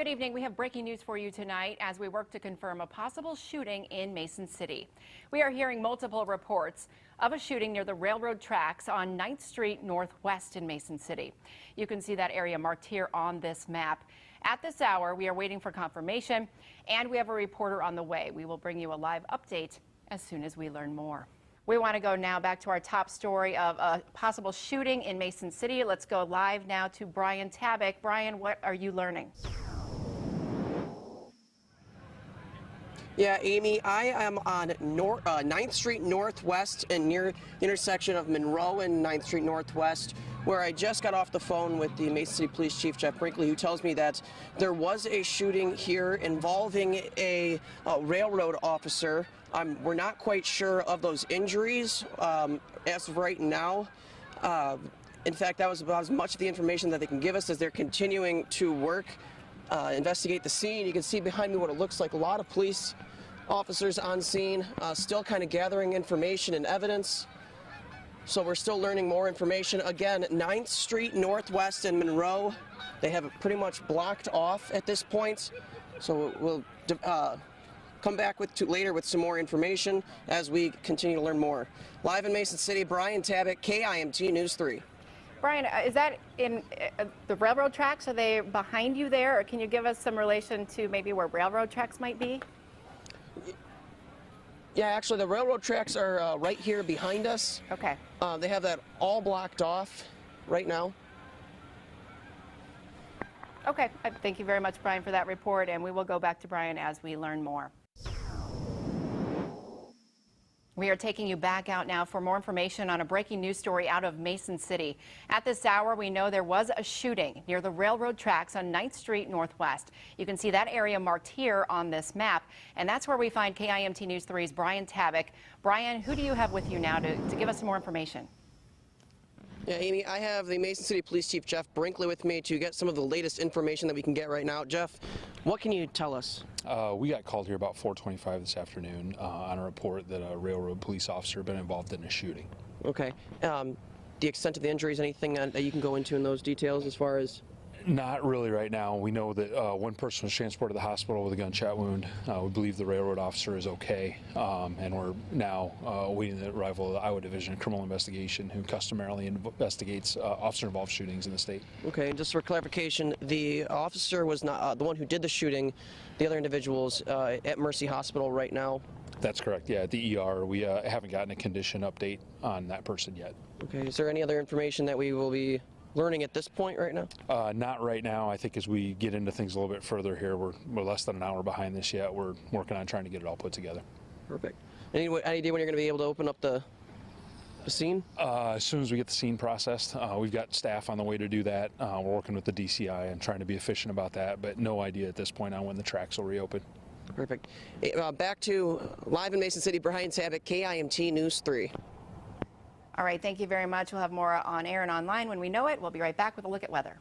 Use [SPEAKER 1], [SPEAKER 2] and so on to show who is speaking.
[SPEAKER 1] Good evening. We have breaking news for you tonight as we work to confirm a possible shooting in Mason City. We are hearing multiple reports of a shooting near the railroad tracks on 9th Street Northwest in Mason City. You can see that area marked here on this map. At this hour, we are waiting for confirmation, and we have a reporter on the way. We will bring you a live update as soon as we learn more. We want to go now back to our top story of a possible shooting in Mason City. Let's go live now to Brian Tabak. Brian, what are you learning?
[SPEAKER 2] Yeah, Amy, I am on 9th Street Northwest and near the intersection of Monroe and 9th Street Northwest, where I just got off the phone with the Mason City Police Chief, Jeff Brinkley, who tells me that there was a shooting here involving a railroad officer. We're not quite sure of those injuries as of right now. In fact, that was about as much of the information that they can give us as they're continuing to work, investigate the scene. You can see behind me what it looks like. A lot of police officers on scene, still kind of gathering information and evidence. So we're still learning more information. Again, 9th Street Northwest and Monroe, they have it pretty much blocked off at this point. So we'll come back later with some more information as we continue to learn more. Live in Mason City, Brian Tabak, KIMT News 3.
[SPEAKER 1] Brian, is that in the railroad tracks? Are they behind you there? Or can you give us some relation to maybe where railroad tracks might be?
[SPEAKER 2] Yeah, actually, the railroad tracks are right here behind us.
[SPEAKER 1] Okay.
[SPEAKER 2] They have that all blocked off right now.
[SPEAKER 1] Okay. Thank you very much, Brian, for that report, and we will go back to Brian as we learn more. We are taking you back out now for more information on a breaking news story out of Mason City. At this hour, we know there was a shooting near the railroad tracks on 9th Street Northwest. You can see that area marked here on this map, and that's where we find KIMT News 3's Brian Tabak. Brian, who do you have with you now to give us some more information?
[SPEAKER 2] Yeah, Amy, I have the Mason City Police Chief, Jeff Brinkley, with me to get some of the latest information that we can get right now. Jeff, what can you tell us?
[SPEAKER 3] We got called here about 4:25 this afternoon on a report that a railroad police officer had been involved in a shooting.
[SPEAKER 2] Okay. The extent of the injuries, anything that you can go into in those details as far as?
[SPEAKER 3] Not really right now. We know that one person was transported to the hospital with a gunshot wound. We believe the railroad officer is okay, and we're now awaiting the arrival of the Iowa Division of Criminal Investigation, who customarily investigates officer-involved shootings in the state.
[SPEAKER 2] Okay, and just for clarification, the officer was not the one who did the shooting. The other individuals at Mercy Hospital right now?
[SPEAKER 3] That's correct, yeah, at the ER. We haven't gotten a condition update on that person yet.
[SPEAKER 2] Okay, is there any other information that we will be learning at this point right now?
[SPEAKER 3] Not right now. I think as we get into things a little bit further here, we're less than an hour behind this yet. We're working on trying to get it all put together. Perfect.
[SPEAKER 2] Any idea when you're going to be able to open up the scene?
[SPEAKER 3] As soon as we get the scene processed. We've got staff on the way to do that. We're working with the DCI and trying to be efficient about that, but no idea at this point on when the tracks will reopen.
[SPEAKER 2] Perfect. Back to live in Mason City, Brian Tabak, KIMT News 3.
[SPEAKER 1] All right, thank you very much. We'll have more on air and online when we know it. We'll be right back with a look at weather.